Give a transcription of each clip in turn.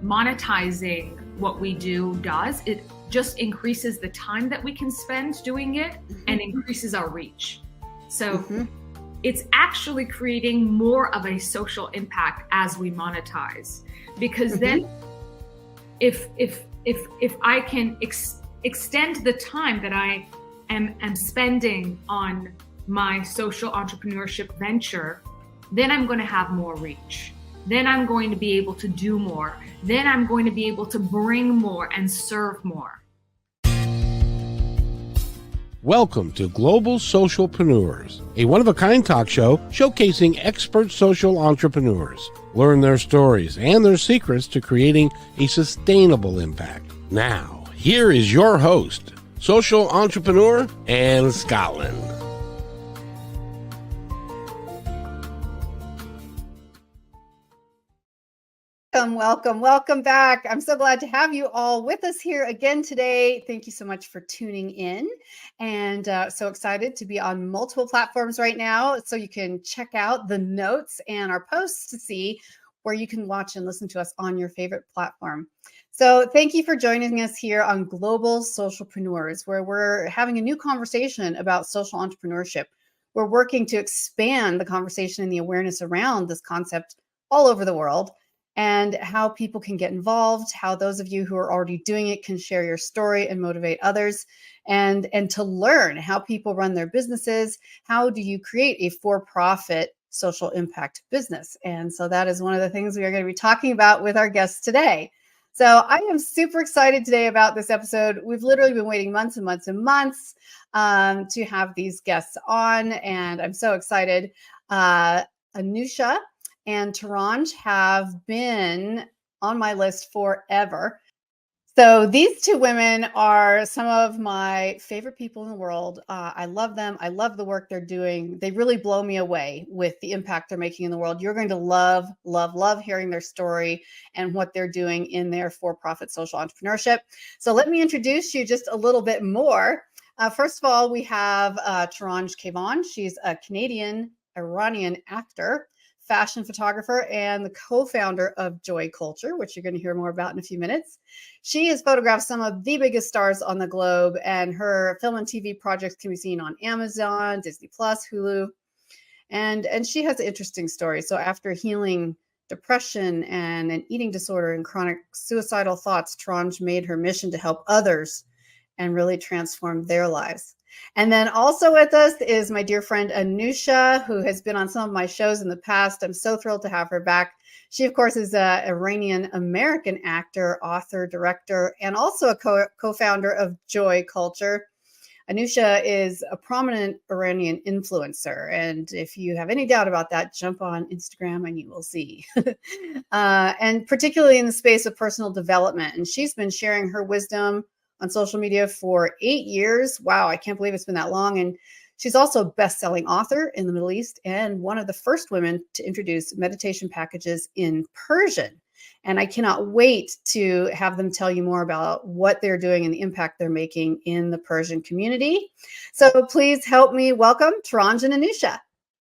monetizing what we do does, it just increases the time that we can spend doing it and increases our reach. So it's actually creating more of a social impact as we monetize, because then if I can extend the time that I am spending on my social entrepreneurship venture, then I'm going to have more reach. Then I'm going to be able to do more. Then I'm going to be able to bring more and serve more. Welcome to Global Socialpreneurs, a one-of-a-kind talk show showcasing expert social entrepreneurs. Learn their stories and their secrets to creating a sustainable impact. Now, here is your host, social entrepreneur Anne Scotland. Welcome back. I'm so glad to have you all with us here again today. Thank you so much for tuning in, and so excited to be on multiple platforms right now. So you can check out the notes and our posts to see where you can watch and listen to us on your favorite platform. So thank you for joining us here on Global Socialpreneurs, where we're having a new conversation about social entrepreneurship. We're working to expand the conversation and the awareness around this concept all over the world, and how people can get involved, how those of you who are already doing it can share your story and motivate others, and to learn how people run their businesses. How do you create a for-profit social impact business? And so that is one of the things we are going to be talking about with our guests today. So I am super excited today about this episode. We've literally been waiting months and months and months to have these guests on, and I'm so excited. Anousha and Toranj have been on my list forever. So these two women are some of my favorite people in the world. I love them. I love the work they're doing. They really blow me away with the impact they're making in the world. You're going to love, love, love hearing their story and what they're doing in their for-profit social entrepreneurship. So let me introduce you just a little bit more. First of all, we have Toranj KAYVON. She's a Canadian-Iranian actor, fashion photographer, and the co-founder of Joy Culture, which you're going to hear more about in a few minutes. She has photographed some of the biggest stars on the globe, and her film and TV projects can be seen on Amazon, Disney Plus, Hulu, and she has an interesting story. So after healing depression and an eating disorder and chronic suicidal thoughts, Toranj made her mission to help others and really transform their lives. And then also with us is my dear friend Anousha, who has been on some of my shows in the past. I'm so thrilled to have her back. She, of course, is an Iranian-American actor, author, director, and also a co-founder of Joy Culture. Anousha is a prominent Iranian influencer. And if you have any doubt about that, jump on Instagram and you will see. And particularly in the space of personal development. And she's been sharing her wisdom on social media for 8 years. Wow, I can't believe it's been that long. And she's also a best-selling author in the Middle East and one of the first women to introduce meditation packages in Persian. And I cannot wait to have them tell you more about what they're doing and the impact they're making in the Persian community. So please help me welcome Toranj and Anousha.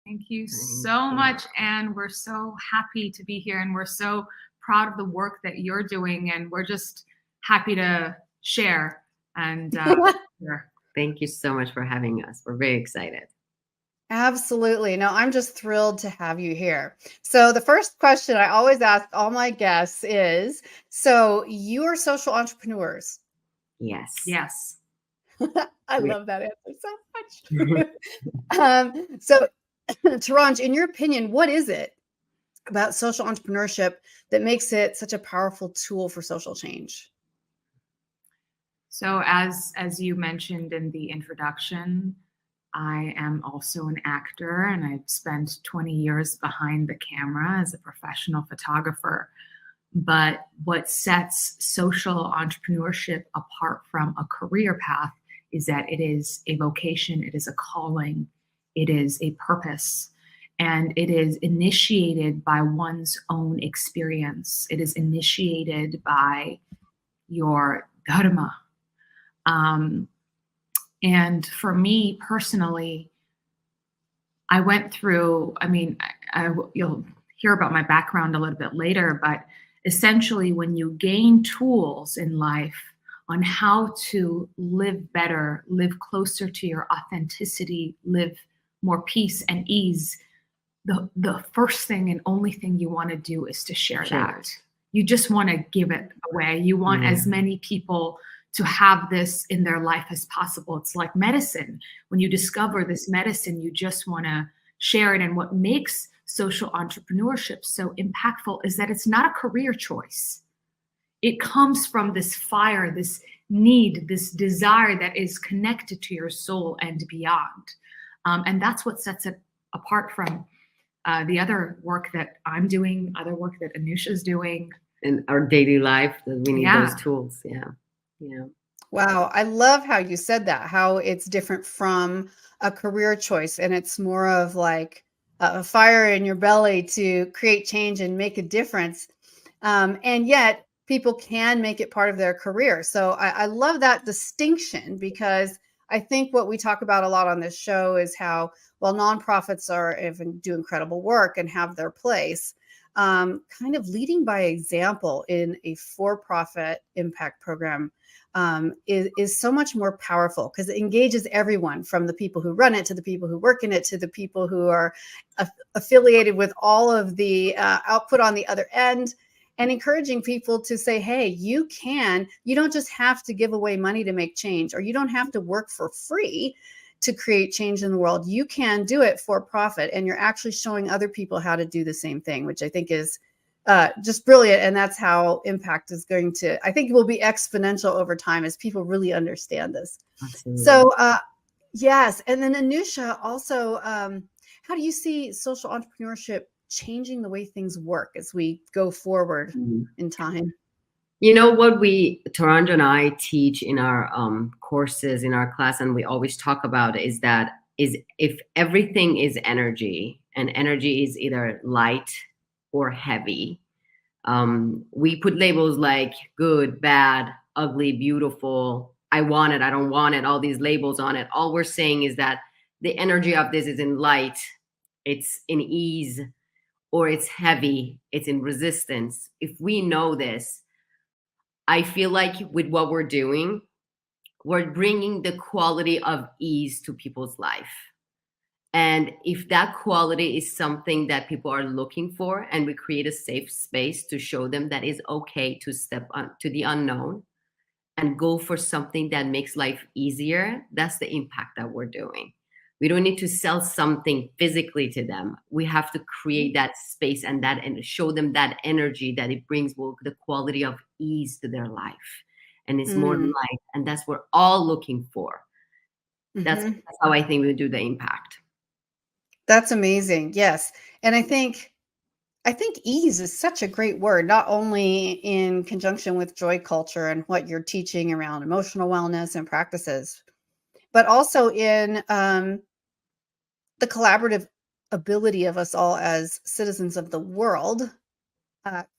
Thank you so much, Anne. We're so happy to be here, and we're so proud of the work that you're doing, and we're just happy to share and Thank you so much for having us. We're very excited. Absolutely. No, I'm just thrilled to have you here. So the first question I always ask all my guests is, so you are social entrepreneurs? Yes. Yes. I love that answer so much. So Toranj, in your opinion, what is it about social entrepreneurship that makes it such a powerful tool for social change? So as you mentioned in the introduction, I am also an actor, and I've spent 20 years behind the camera as a professional photographer. But what sets social entrepreneurship apart from a career path is that it is a vocation, it is a calling, it is a purpose, and it is initiated by one's own experience. It is initiated by your dharma. And for me personally, I went through, you'll hear about my background a little bit later, but essentially when you gain tools in life on how to live better, live closer to your authenticity, live more peace and ease, the first thing and only thing you want to do is to share that. You just want to give it away. You want as many people to have this in their life as possible. It's like medicine. When you discover this medicine, you just want to share it. And what makes social entrepreneurship so impactful is that it's not a career choice. It comes from this fire, this need, this desire that is connected to your soul and beyond. And that's what sets it apart from the other work that I'm doing, other work that Anousha's doing. In our daily life, that we need those tools. Yeah. Wow. I love how you said that, how it's different from a career choice. And it's more of like a fire in your belly to create change and make a difference. And yet people can make it part of their career. So I love that distinction, because I think what we talk about a lot on this show is how, well, nonprofits are even do incredible work and have their place. Kind of leading by example in a for-profit impact program is so much more powerful, because it engages everyone, from the people who run it to the people who work in it to the people who are affiliated with all of the output on the other end, and encouraging people to say, hey, you don't just have to give away money to make change, or you don't have to work for free to create change in the world. You can do it for profit, and you're actually showing other people how to do the same thing, which I think is just brilliant. And that's how impact is going to, I think it will be exponential over time as people really understand this. Absolutely. So yes. And then Anousha, also, how do you see social entrepreneurship changing the way things work as we go forward in time? You know what Toranj and I teach in our courses, in our class, and we always talk about is if everything is energy, and energy is either light or heavy, we put labels like good, bad, ugly, beautiful, I want it, I don't want it, all these labels on it. All we're saying is that the energy of this is in light, it's in ease, or it's heavy, it's in resistance. If we know this, I feel like with what we're doing, we're bringing the quality of ease to people's life. And if that quality is something that people are looking for, and we create a safe space to show them that it's okay to step on to the unknown and go for something that makes life easier, that's the impact that we're doing. We don't need to sell something physically to them. We have to create that space and show them that energy that it brings the quality of ease to their life. And it's more light. And that's what we're all looking for. That's how I think we do the impact. That's amazing. Yes. And I think ease is such a great word, not only in conjunction with joy culture and what you're teaching around emotional wellness and practices, but also in the collaborative ability of us all as citizens of the world,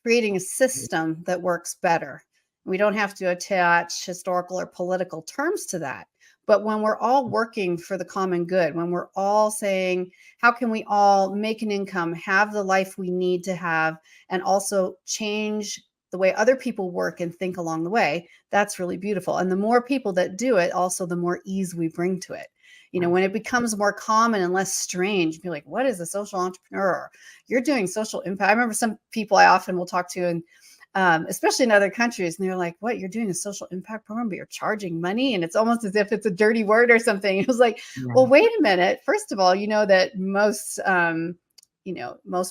creating a system that works better. We don't have to attach historical or political terms to that. But when we're all working for the common good, when we're all saying, how can we all make an income, have the life we need to have, and also change the way other people work and think along the way, that's really beautiful. And the more people that do it, also the more ease we bring to it. You know, when it becomes more common and less strange, be like, what is a social entrepreneur? You're doing social impact. I remember some people I often will talk to, and especially in other countries, and they're like, what, you're doing a social impact program, but you're charging money? And it's almost as if it's a dirty word or something. It was like, well, wait a minute. First of all, you know that most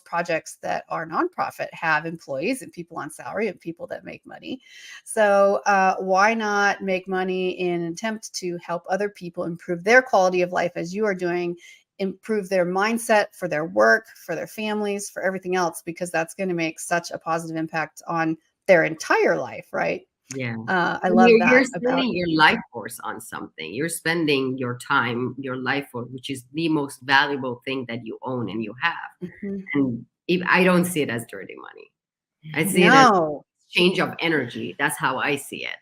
projects that are nonprofit have employees and people on salary and people that make money. So why not make money in an attempt to help other people improve their quality of life, as you are doing, improve their mindset for their work, for their families, for everything else, because that's going to make such a positive impact on their entire life, right? Yeah. I love that. You're spending your life force on something. You're spending your time, your life force, which is the most valuable thing that you own and you have. And I don't see it as dirty money. I see it as change of energy. That's how I see it.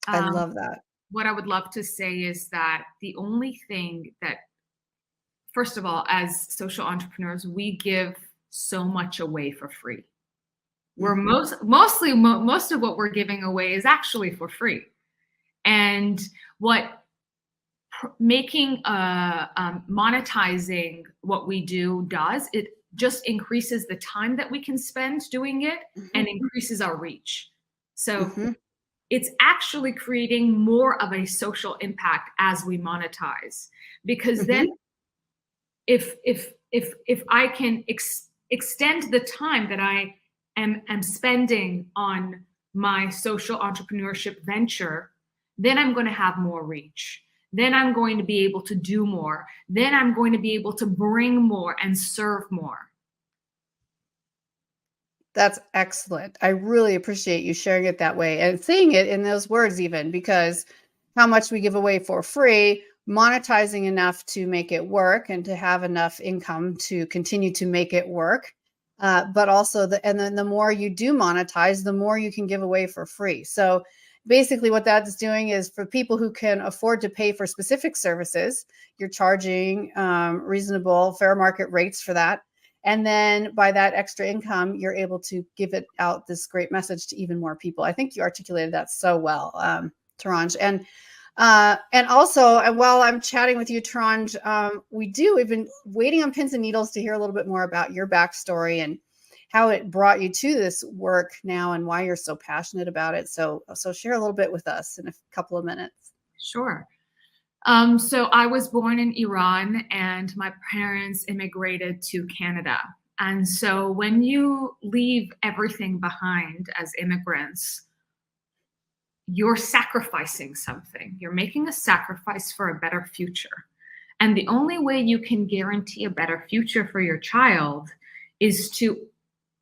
I love that. What I would love to say is that the only thing that, first of all, as social entrepreneurs, we give so much away for free. Where most of what we're giving away is actually for free. And what making monetizing what we do does, it just increases the time that we can spend doing it and increases our reach. So it's actually creating more of a social impact as we monetize, because then if I can extend the time that I am spending on my social entrepreneurship venture, then I'm going to have more reach. Then I'm going to be able to do more. Then I'm going to be able to bring more and serve more. That's excellent. I really appreciate you sharing it that way and saying it in those words, even because how much we give away for free, monetizing enough to make it work and to have enough income to continue to make it work. But also and then the more you do monetize, the more you can give away for free. So basically what that's doing is, for people who can afford to pay for specific services, you're charging reasonable fair market rates for that. And then by that extra income, you're able to give it out this great message to even more people. I think you articulated that so well, Toranj. And also, while I'm chatting with you, Toranj, we've been waiting on pins and needles to hear a little bit more about your backstory and how it brought you to this work now and why you're so passionate about it. So share a little bit with us in a couple of minutes. Sure. So I was born in Iran and my parents immigrated to Canada. And so when you leave everything behind as immigrants, you're sacrificing something. You're making a sacrifice for a better future. And the only way you can guarantee a better future for your child is to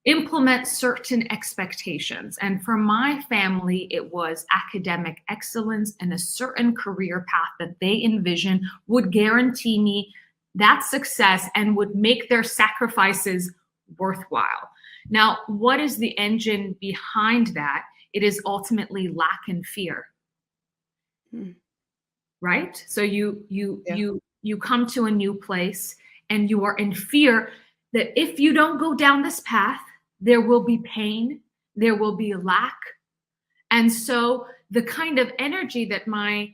implement certain expectations. And for my family, it was academic excellence and a certain career path that they envisioned would guarantee me that success and would make their sacrifices worthwhile. Now, what is the engine behind that? It is ultimately lack and fear. Right? So you come to a new place and you are in fear that if you don't go down this path, there will be pain, there will be lack. And so the kind of energy that my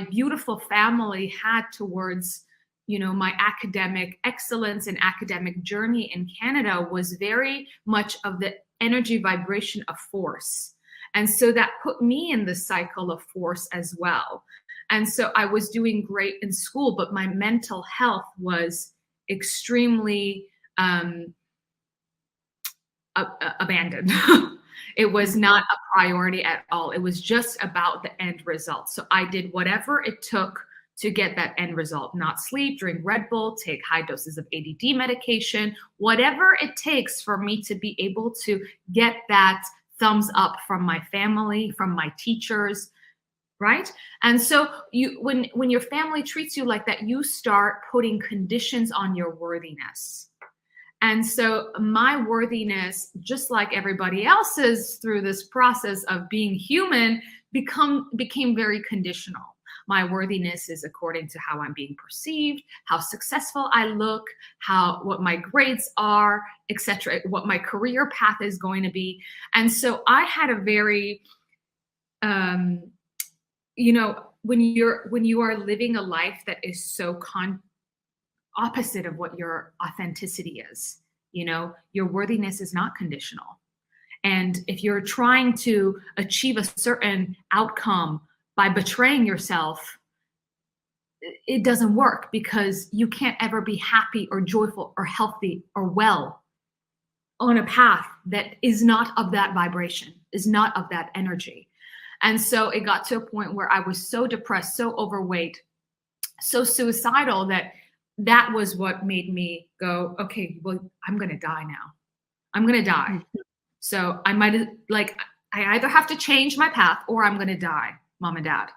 beautiful family had towards, my academic excellence and academic journey in Canada was very much of the energy vibration of force. And so that put me in the cycle of force as well. And so I was doing great in school, but my mental health was extremely abandoned. It was not a priority at all. It was just about the end result. So I did whatever it took to get that end result. Not sleep, drink Red Bull, take high doses of ADD medication, whatever it takes for me to be able to get that thumbs up from my family, from my teachers, right? And so when your family treats you like that, you start putting conditions on your worthiness. And so my worthiness, just like everybody else's through this process of being human, became very conditional. My worthiness is according to how I'm being perceived, how successful I look, what my grades are, etc., what my career path is going to be. And so I had a very, when you are living a life that is so opposite of what your authenticity is, your worthiness is not conditional. And if you're trying to achieve a certain outcome by betraying yourself, it doesn't work, because you can't ever be happy or joyful or healthy or well on a path that is not of that vibration, is not of that energy. And so it got to a point where I was so depressed, so overweight, so suicidal that was what made me go, okay, well, I'm going to die now. I'm going to die. So I either have to change my path or I'm going to die, Mom and Dad.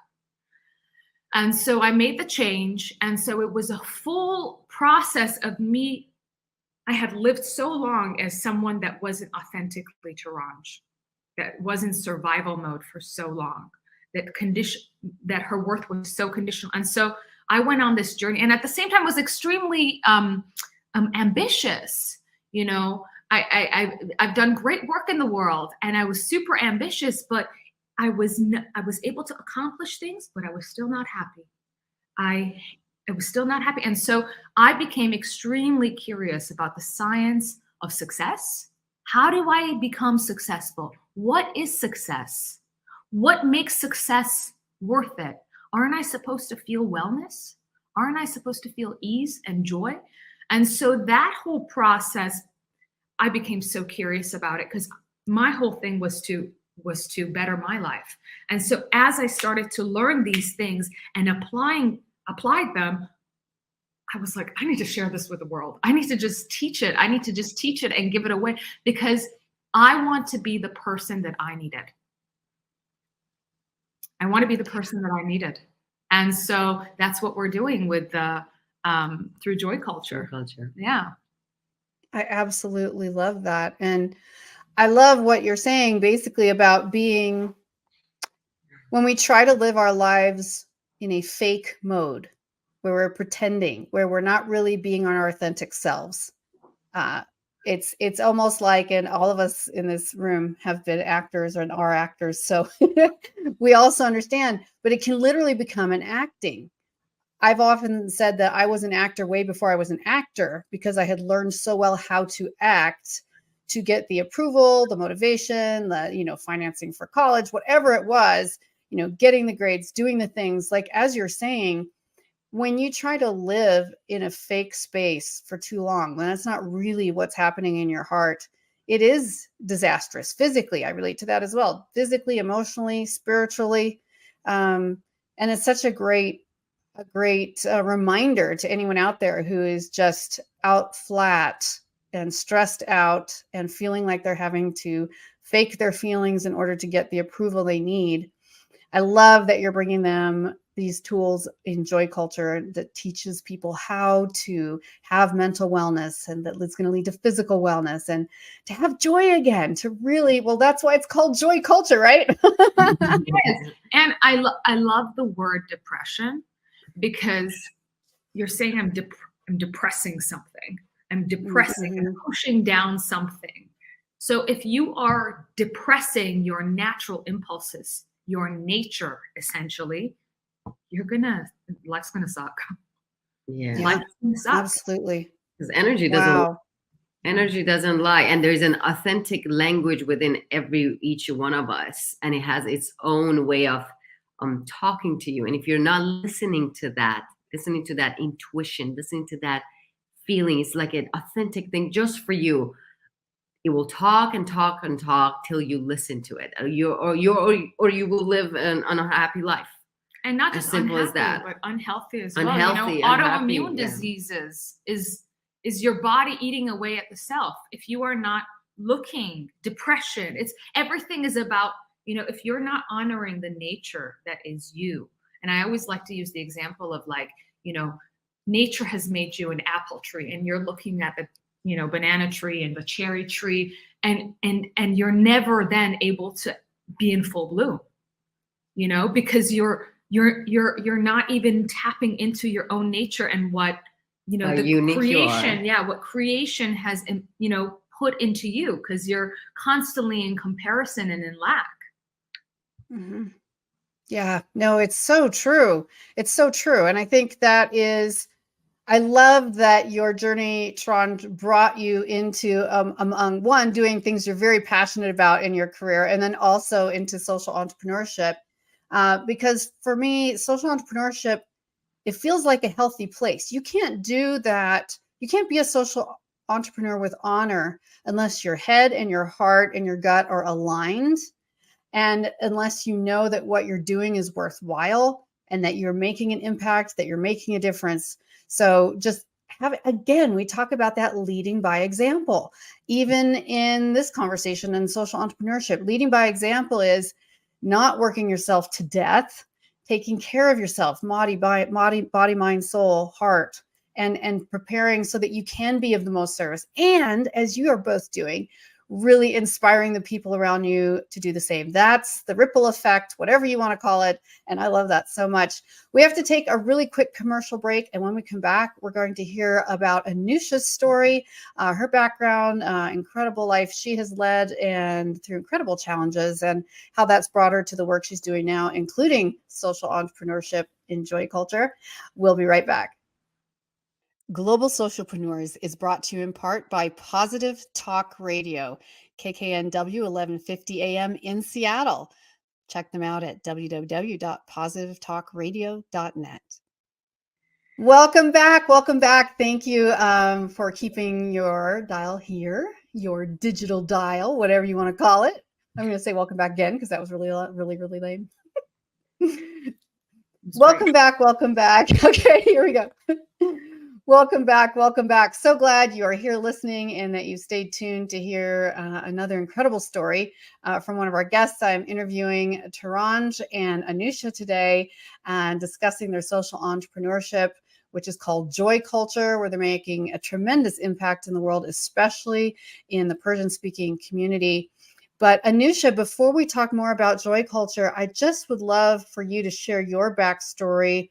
And so I made the change. And so it was a full process of me. I had lived so long as someone that wasn't authentically Toranj, that was in survival mode for so long, that her worth was so conditional. And so I went on this journey, and at the same time was extremely ambitious, I've done great work in the world, and I was super ambitious, but I was able to accomplish things, but I was still not happy. I was still not happy. And so I became extremely curious about the science of success. How do I become successful? What is success? What makes success worth it? Aren't I supposed to feel wellness? Aren't I supposed to feel ease and joy? And so that whole process, I became so curious about it, because my whole thing was to better my life. And so as I started to learn these things and applied them, I was like, I need to share this with the world. I need to just teach it. I need to just teach it and give it away, because I want to be the person that I needed. I want to be the person that I needed. And so that's what we're doing with the through Joy Culture. Yeah. I absolutely love that. And I love what you're saying basically about being, when we try to live our lives in a fake mode, where we're pretending, where we're not really being our authentic selves. It's almost like, and all of us in this room have been actors and are actors, so we also understand, but it can literally become an acting. I've often said that I was an actor way before I was an actor, because I had learned so well how to act to get the approval, the motivation, the, financing for college, whatever it was, getting the grades, doing the things, like, as you're saying, when you try to live in a fake space for too long, when that's not really what's happening in your heart, it is disastrous. Physically, I relate to that as well. Physically, emotionally, spiritually. And it's such a great reminder to anyone out there who is just out flat and stressed out and feeling like they're having to fake their feelings in order to get the approval they need. I love that you're bringing them these tools in Joy Culture that teaches people how to have mental wellness, and that it's going to lead to physical wellness and to have joy again, to really, well, that's why it's called Joy Culture, right? Yes. And I love the word depression, because you're saying I'm depressing something. I'm depressing and pushing down something. So if you are depressing your natural impulses, your nature, essentially, life's gonna suck. Yeah, life's gonna suck. Absolutely. Because energy doesn't lie, and there's an authentic language within each one of us, and it has its own way of talking to you. And if you're not listening to that intuition, listening to that feeling, it's like an authentic thing just for you. It will talk and talk and talk till you listen to it, or you will live an unhappy life. And not just as simple unhappy, as that, but unhealthy as unhealthy, well. Unhappy, Autoimmune diseases is your body eating away at the self. If you are not looking, depression, everything is about, if you're not honoring the nature that is you. And I always like to use the example of, like, nature has made you an apple tree, and you're looking at the banana tree and the cherry tree, and you're never then able to be in full bloom, because you're not even tapping into your own nature and what the creation, what creation has put into you, because you're constantly in comparison and in lack. Mm-hmm. Yeah, no, it's so true. It's so true. And I think I love that your journey, Toranj, brought you into among one, doing things you're very passionate about in your career, and then also into social entrepreneurship. Because for me, social entrepreneurship, it feels like a healthy place. You can't do that. You can't be a social entrepreneur with honor unless your head and your heart and your gut are aligned. And unless you know that what you're doing is worthwhile and that you're making an impact, that you're making a difference. So just again, we talk about that leading by example. Even in this conversation in social entrepreneurship, leading by example is not working yourself to death, taking care of yourself, body, mind, soul, heart, and preparing so that you can be of the most service. And as you are both doing, really inspiring the people around you to do the same. That's the ripple effect, whatever you want to call it. And I love that so much. We have to take a really quick commercial break. And when we come back, we're going to hear about Anousha's story, her background, incredible life she has led and through incredible challenges, and how that's brought her to the work she's doing now, including social entrepreneurship in joy culture. We'll be right back. Global Socialpreneurs is brought to you in part by Positive Talk Radio, KKNW 1150 AM in Seattle. Check them out at www.positivetalkradio.net. Welcome back. Welcome back. Thank you for keeping your dial here, your digital dial, whatever you want to call it. I'm going to say welcome back again because that was really lame. Welcome back. Welcome back. Okay, here we go. Welcome back. Welcome back. So glad you are here listening and that you stayed tuned to hear another incredible story from one of our guests. I'm interviewing Toranj and Anousha today and discussing their social entrepreneurship, which is called Joy Culture, where they're making a tremendous impact in the world, especially in the Persian-speaking community. But Anousha, before we talk more about Joy Culture, I just would love for you to share your backstory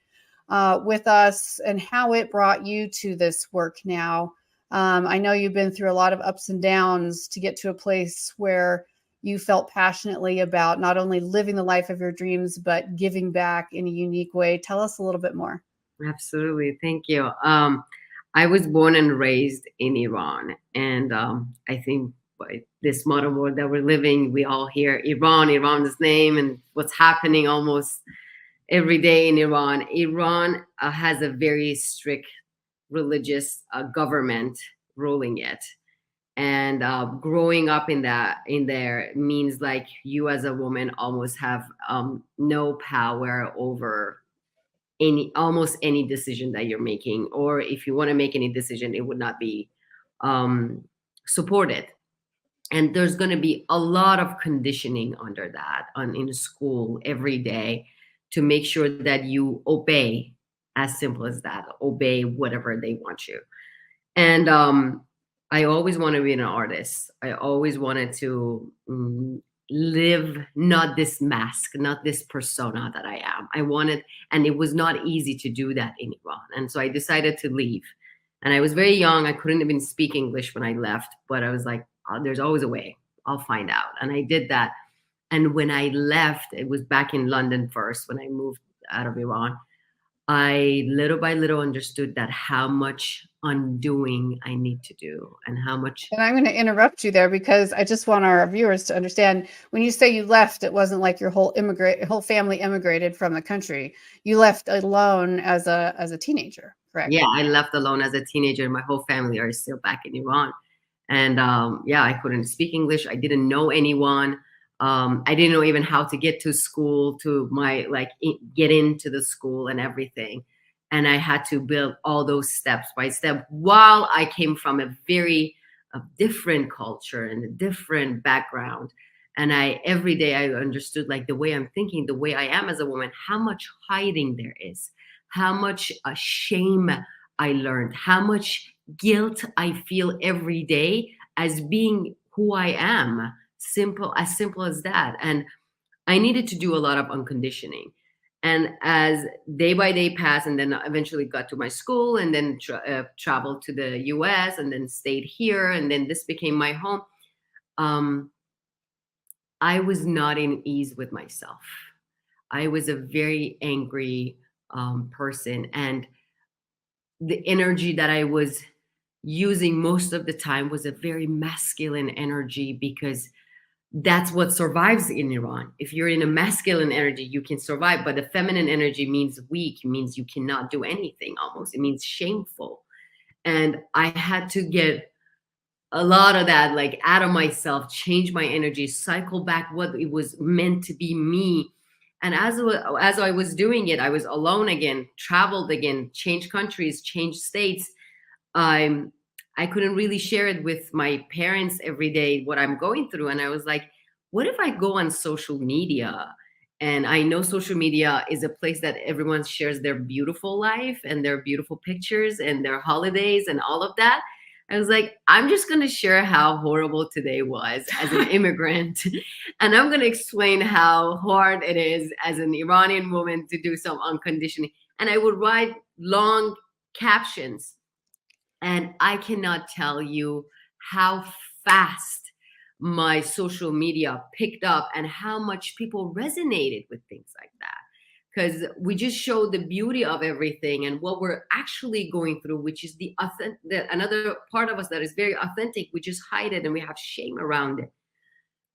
with us and how it brought you to this work now. I know you've been through a lot of ups and downs to get to a place where you felt passionately about not only living the life of your dreams, but giving back in a unique way. Tell us a little bit more. Absolutely. Thank you. I was born and raised in Iran. And I think by this modern world that we're living, we all hear Iran's name and what's happening almost every day in Iran. Iran has a very strict religious government ruling it. And growing up in there means like you as a woman almost have no power over almost any decision that you're making, or if you want to make any decision, it would not be supported. And there's going to be a lot of conditioning under that in school every day to make sure that you obey, as simple as that, obey whatever they want you. And I always wanted to be an artist. I always wanted to live not this mask, not this persona that I am. I wanted, and it was not easy to do that in Iran. And so I decided to leave. And I was very young. I couldn't even speak English when I left, but I was like, oh, there's always a way. I'll find out. And I did that. And when I left, it was back in London first, when I moved out of Iran, I little by little understood that how much undoing I need to do and how much. And I'm going to interrupt you there because I just want our viewers to understand, when you say you left, it wasn't like your whole family immigrated from the country. You left alone as a teenager, correct? Yeah, I left alone as a teenager. My whole family are still back in Iran. And I couldn't speak English. I didn't know anyone. I didn't know even how to get to school, get into the school and everything. And I had to build all those steps by step while I came from a very different culture and a different background. And every day I understood, like, the way I'm thinking, the way I am as a woman, how much hiding there is, how much shame I learned, how much guilt I feel every day as being who I am. Simple as that. And I needed to do a lot of unconditioning. And as day by day passed, and then eventually got to my school, and then traveled to the US, and then stayed here, and then this became my home, I was not in ease with myself. I was a very angry person, and the energy that I was using most of the time was a very masculine energy, because that's what survives in Iran. If you're in a masculine energy, you can survive, but the feminine energy means weak, means you cannot do anything almost. It means shameful. And I had to get a lot of that, like, out of myself, change my energy, cycle back what it was meant to be me. And as I was doing it, I was alone again, traveled again, changed countries, changed states. I couldn't really share it with my parents every day, what I'm going through. And I was like, what if I go on social media? And I know social media is a place that everyone shares their beautiful life and their beautiful pictures and their holidays and all of that. I was like, I'm just going to share how horrible today was as an immigrant. And I'm going to explain how hard it is as an Iranian woman to do some unconditioning. And I would write long captions. And I cannot tell you how fast my social media picked up and how much people resonated with things like that. Because we just show the beauty of everything and what we're actually going through, which is another part of us that is very authentic. We just hide it and we have shame around it.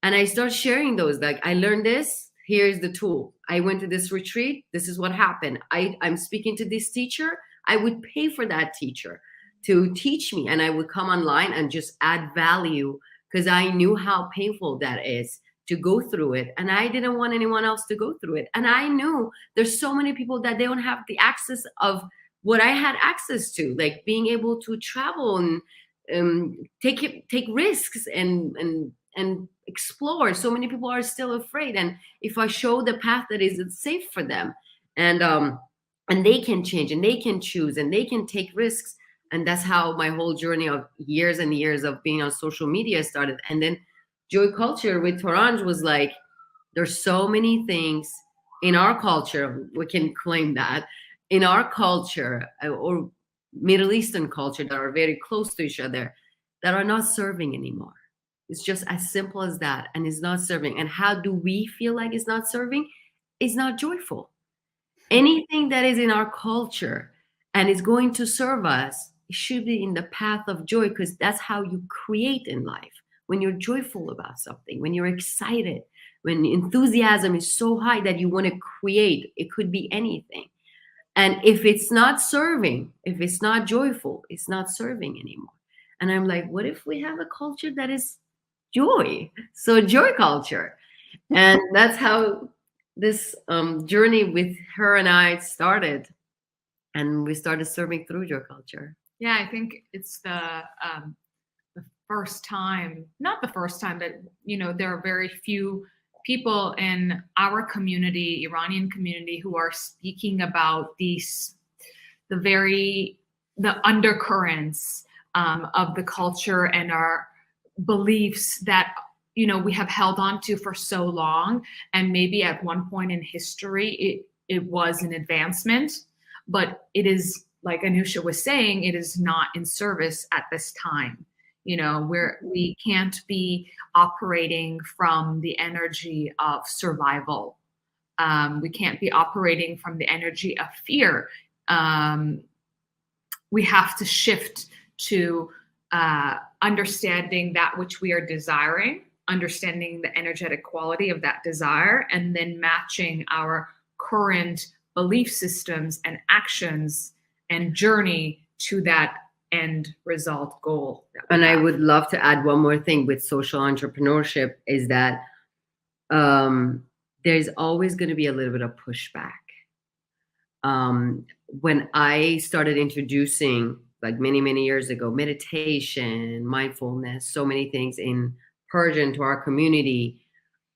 And I start sharing those, like, I learned this, here's the tool. I went to this retreat, this is what happened. I'm speaking to this teacher. I would pay for that teacher to teach me, and I would come online and just add value because I knew how painful that is to go through it, and I didn't want anyone else to go through it. And I knew there's so many people that they don't have the access of what I had access to, like being able to travel and take risks and explore. So many people are still afraid, and if I show the path that is safe for them, and they can change and they can choose and they can take risks. And that's how my whole journey of years and years of being on social media started. And then Joy Culture with Toranj was like, there's so many things in our culture, we can claim that, in our culture or Middle Eastern culture that are very close to each other, that are not serving anymore. It's just as simple as that, and it's not serving. And how do we feel like it's not serving? It's not joyful. Anything that is in our culture and is going to serve us, it should be in the path of joy, because that's how you create in life. When you're joyful about something, when you're excited, when enthusiasm is so high that you want to create, it could be anything. And if it's not serving, if it's not joyful, it's not serving anymore. And I'm like, what if we have a culture that is joy? So joy culture. And that's how this journey with her and I started. And we started serving through joy culture. Yeah, I think it's the first time, not the first time, but, there are very few people in our community, Iranian community, who are speaking about the undercurrents of the culture and our beliefs that, we have held on to for so long. And maybe at one point in history, it was an advancement, but it is, like Anousha was saying, it is not in service at this time. We can't be operating from the energy of survival. We can't be operating from the energy of fear. We have to shift to understanding that which we are desiring, understanding the energetic quality of that desire, and then matching our current belief systems and actions and journey to that end result goal. And I would love to add one more thing with social entrepreneurship is that there's always going to be a little bit of pushback. When I started introducing, like many, many years ago, meditation, mindfulness, so many things in Persian to our community,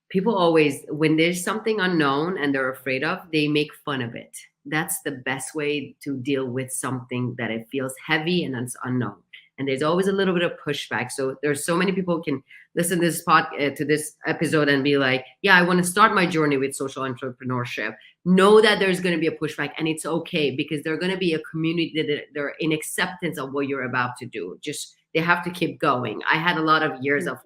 people always, when there's something unknown and they're afraid of, they make fun of it. That's the best way to deal with something that it feels heavy and it's unknown. And there's always a little bit of pushback. So there's so many people who can listen to this episode and be like, yeah, I want to start my journey with social entrepreneurship. Know that there's going to be a pushback, and it's okay, because they're going to be a community that they're in acceptance of what you're about to do. Just, they have to keep going. I had a lot of years of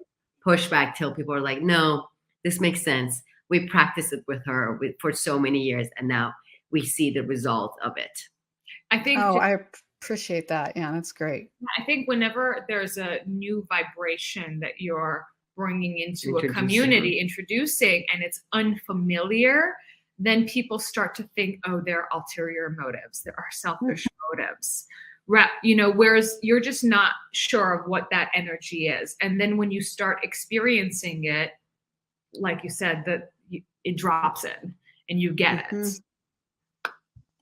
pushback till people are like, no, this makes sense. We practiced it with her for so many years, and now we see the result of it. I think. Oh, I appreciate that. Yeah, that's great. I think whenever there's a new vibration that you're bringing into a community, introducing, and it's unfamiliar, then people start to think, oh, there are ulterior motives. There are selfish motives. Whereas you're just not sure of what that energy is. And then when you start experiencing it, like you said, it drops in and you get it.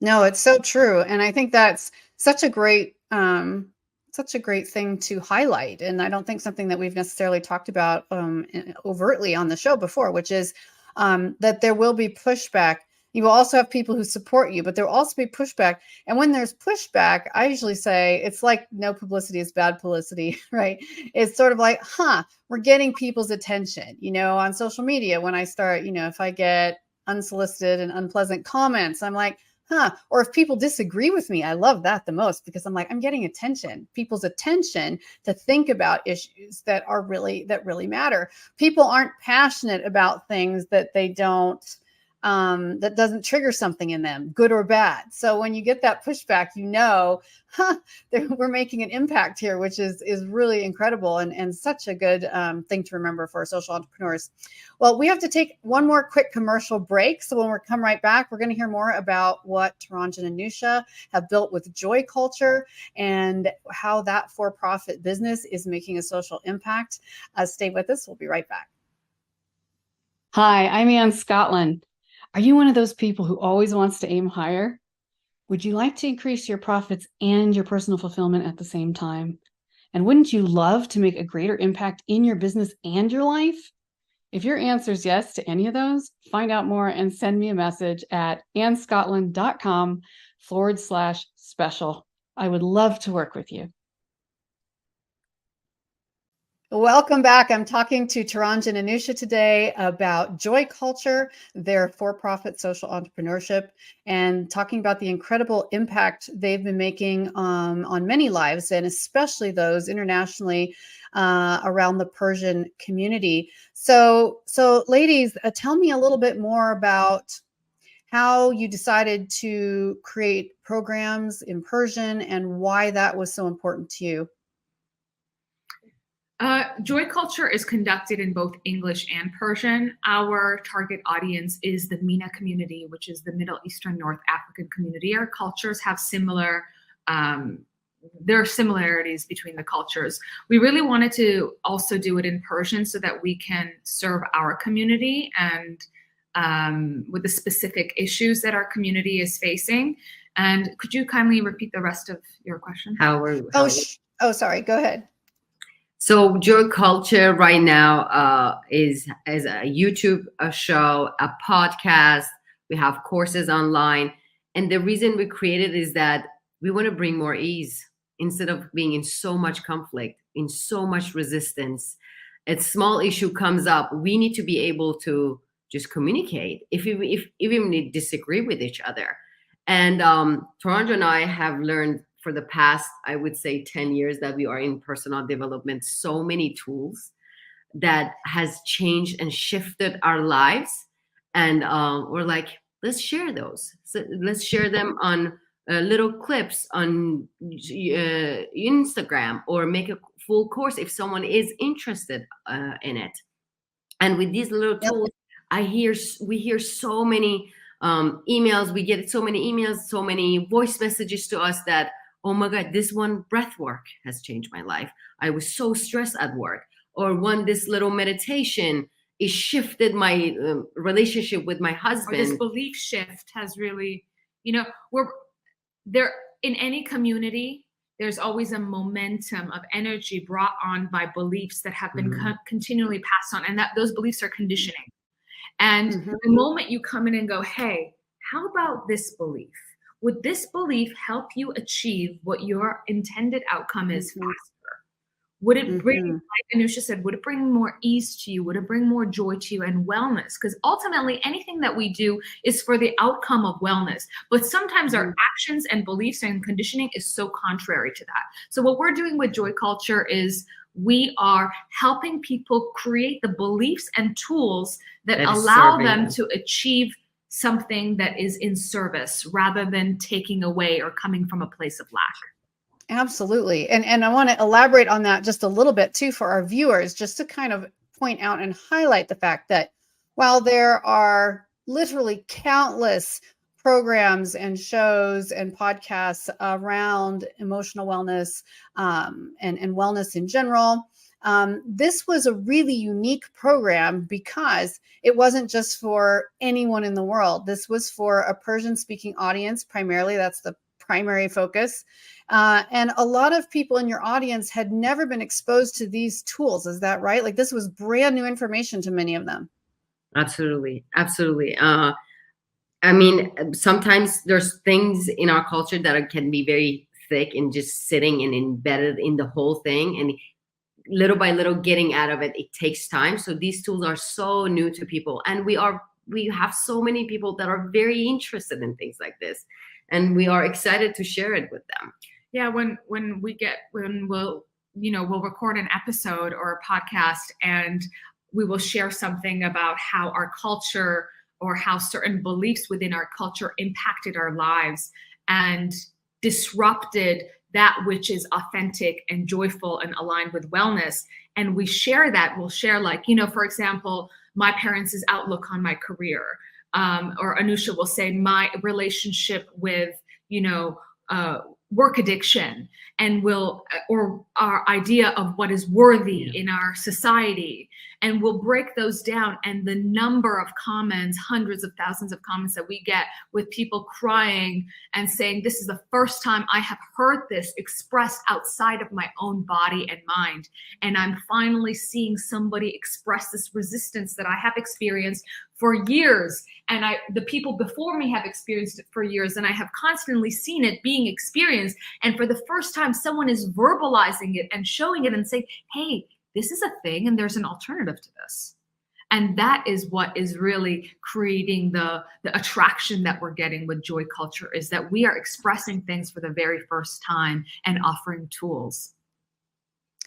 No, it's so true. And I think that's such a great thing to highlight. And I don't think something that we've necessarily talked about overtly on the show before, which is that there will be pushback. You will also have people who support you, but there will also be pushback. And when there's pushback, I usually say it's like no publicity is bad publicity, right? It's sort of like, we're getting people's attention, on social media. When I start, if I get unsolicited and unpleasant comments, I'm like, or if people disagree with me, I love that the most, because I'm like, I'm getting attention, people's attention to think about issues that really matter. People aren't passionate about things that they don't, that doesn't trigger something in them, good or bad. So when you get that pushback, we're making an impact here, which is really incredible and such a good thing to remember for social entrepreneurs. Well, we have to take one more quick commercial break. So when we come right back, we're going to hear more about what Toranj and Anousha have built with Joy Culture and how that for-profit business is making a social impact. Stay with us. We'll be right back. Hi, I'm Ann SCOTTLIN. Are you one of those people who always wants to aim higher? Would you like to increase your profits and your personal fulfillment at the same time? And wouldn't you love to make a greater impact in your business and your life? If your answer is yes to any of those, find out more and send me a message at AnnScotland.com/special. I would love to work with you. Welcome back. I'm talking to Toranj and Anousha today about Joy Culture, their for-profit social entrepreneurship, and talking about the incredible impact they've been making on many lives, and especially those internationally around the Persian community. So ladies, tell me a little bit more about how you decided to create programs in Persian and why that was so important to you. Joy Culture is conducted in both English and Persian. Our target audience is the MENA community, which is the Middle Eastern North African community. Our cultures have there are similarities between the cultures. We really wanted to also do it in Persian so that we can serve our community and with the specific issues that our community is facing. And could you kindly repeat the rest of your question? Sorry, go ahead. So Joy Culture right now is a YouTube show, a podcast. We have courses online. And the reason we created is that we want to bring more ease instead of being in so much conflict, in so much resistance. A small issue comes up, we need to be able to just communicate if even we disagree with each other. And Toranj and I have learned for the past, I would say 10 years that we are in personal development, so many tools that has changed and shifted our lives. And we're like, let's share those. So let's share them on little clips on Instagram, or make a full course if someone is interested in it. And with these little tools, we hear so many emails. We get so many emails, so many voice messages to us that, oh my God, this one breath work has changed my life. I was so stressed at work. Or this little meditation is shifted my relationship with my husband. Or this belief shift has really, we're there in any community. There's always a momentum of energy brought on by beliefs that have been continually passed on, and that those beliefs are conditioning. And the moment you come in and go, hey, how about this belief? Would this belief help you achieve what your intended outcome is faster? Would it bring, like Anousha said, would it bring more ease to you? Would it bring more joy to you and wellness? Because ultimately, anything that we do is for the outcome of wellness. But sometimes our actions and beliefs and conditioning is so contrary to that. So what we're doing with Joy Culture is we are helping people create the beliefs and tools that allow them to achieve something that is in service rather than taking away or coming from a place of lack. Absolutely. And I want to elaborate on that just a little bit too for our viewers, just to kind of point out and highlight the fact that while there are literally countless programs and shows and podcasts around emotional wellness and wellness in general, this was a really unique program because it wasn't just for anyone in the world. This was for a Persian-speaking audience primarily. That's the primary focus. And a lot of people in your audience had never been exposed to these tools. Is that right? Like, this was brand new information to many of them. Absolutely. Absolutely. I mean, sometimes there's things in our culture that can be very thick and just sitting and embedded in the whole thing, and little by little getting out of it, it takes time. So these tools are so new to people, and we have so many people that are very interested in things like this, and we are excited to share it with them. Yeah, when we'll record an episode or a podcast, and we will share something about how our culture or how certain beliefs within our culture impacted our lives and disrupted that which is authentic and joyful and aligned with wellness. And we share that. We'll share, like, for example, my parents' outlook on my career. Or Anousha will say my relationship with, work addiction, and or our idea of what is worthy in our society. And we'll break those down, and the number of comments, hundreds of thousands of comments that we get with people crying and saying, this is the first time I have heard this expressed outside of my own body and mind. And I'm finally seeing somebody express this resistance that I have experienced for years. And the people before me have experienced it for years, and I have constantly seen it being experienced. And for the first time, someone is verbalizing it and showing it and saying, hey, this is a thing and there's an alternative to this. And that is what is really creating the attraction that we're getting with joy culture, is that we are expressing things for the very first time and offering tools.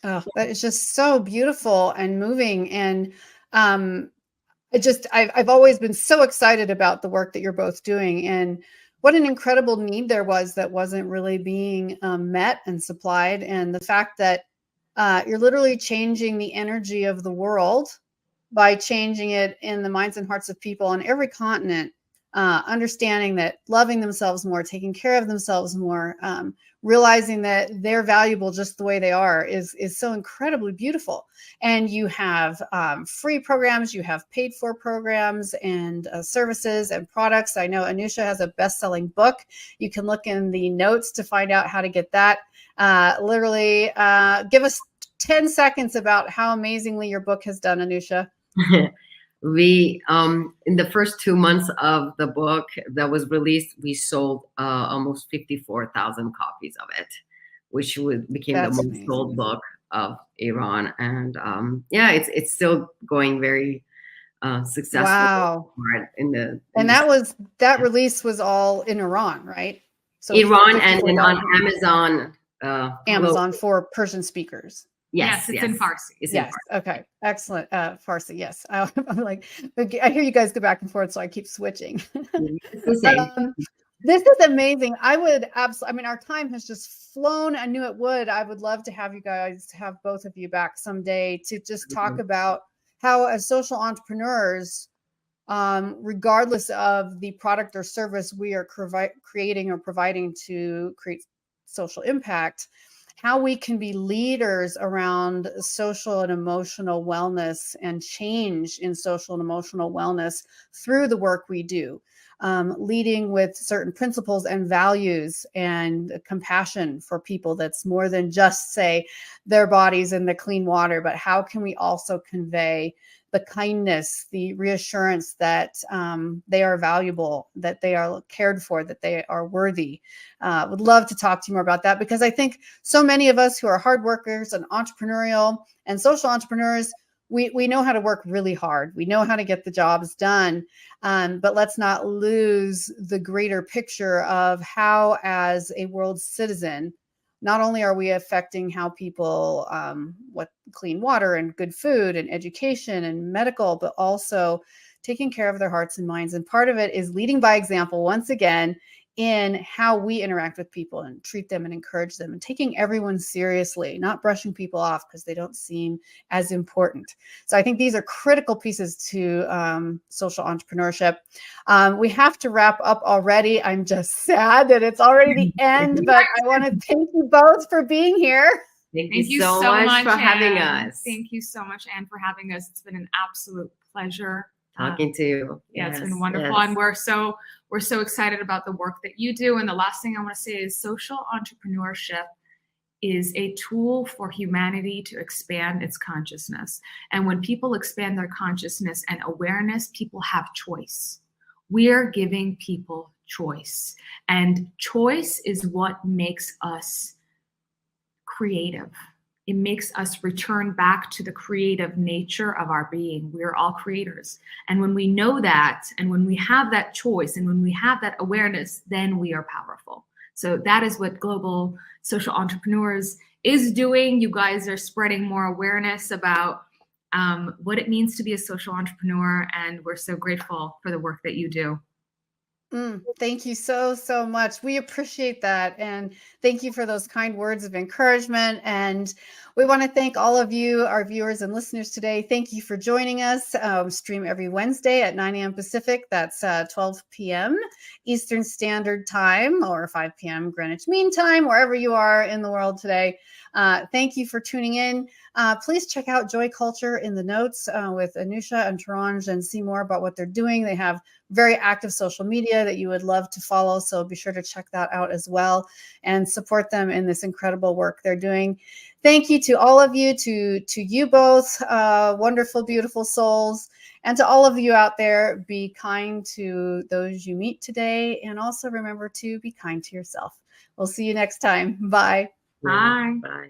Oh, that is just so beautiful and moving. And I've always been so excited about the work that you're both doing, and what an incredible need there was that wasn't really being met and supplied. And the fact that you're literally changing the energy of the world by changing it in the minds and hearts of people on every continent, understanding that loving themselves more, taking care of themselves more, realizing that they're valuable just the way they are is so incredibly beautiful. And you have free programs, you have paid for programs and services and products. I know Anousha has a best-selling book. You can look in the notes to find out how to get that. Literally, give us 10 seconds about how amazingly your book has done, Anousha. We in the first 2 months of the book that was released, we sold almost 54,000 copies of it, which became the most sold book of Iran. And it's still going very successful. Wow. That release was all in Iran, right? So Iran and on Amazon. Amazon for Persian speakers. Yes, it's in Farsi. Yes. Okay. Excellent. Farsi. Yes. I'm like, I hear you guys go back and forth, so I keep switching. This is amazing. I would absolutely, I mean, our time has just flown. I knew it would. I would love to have you guys, have both of you back someday to just talk about how, as social entrepreneurs, regardless of the product or service we are creating or providing to create social impact, how we can be leaders around social and emotional wellness and change in social and emotional wellness through the work we do, leading with certain principles and values and compassion for people that's more than just, say, their bodies and the clean water, but how can we also convey the kindness, the reassurance that they are valuable, that they are cared for, that they are worthy. Would love to talk to you more about that, because I think so many of us who are hard workers and entrepreneurial and social entrepreneurs, we know how to work really hard. We know how to get the jobs done, but let's not lose the greater picture of how, as a world citizen, not only are we affecting how people, what clean water and good food and education and medical, but also taking care of their hearts and minds. And part of it is leading by example, once again, in how we interact with people and treat them and encourage them, and taking everyone seriously, not brushing people off because they don't seem as important. So I think these are critical pieces to social entrepreneurship. We have to wrap up already. I'm just sad that it's already the end, but I want to thank you both for being here. Thank you so much for having us. Thank you so much, Anne, for having us. It's been an absolute pleasure talking to you. Yeah, it's been wonderful. Yes. And we're so excited about the work that you do. And the last thing I want to say is social entrepreneurship is a tool for humanity to expand its consciousness. And when people expand their consciousness and awareness, people have choice. we're giving people choice. And choice is what makes us creative. It makes us return back to the creative nature of our being. We're all creators. And when we know that, and when we have that choice, and when we have that awareness, then we are powerful. So that is what Global Social Entrepreneurs is doing. You guys are spreading more awareness about what it means to be a social entrepreneur. And we're so grateful for the work that you do. Thank you so, so much. We appreciate that. And thank you for those kind words of encouragement. And we want to thank all of you, our viewers and listeners today. Thank you for joining us. Stream every Wednesday at 9 a.m. Pacific. That's 12 p.m. Eastern Standard Time, or 5 p.m. Greenwich Mean Time, wherever you are in the world today. Thank you for tuning in. Please check out Joy Culture in the notes with Anousha and Toranj, and see more about what they're doing. They have very active social media that you would love to follow. So be sure to check that out as well and support them in this incredible work they're doing. Thank you to all of you, to you both, wonderful, beautiful souls. And to all of you out there, be kind to those you meet today. And also remember to be kind to yourself. We'll see you next time. Bye. Bye. Bye.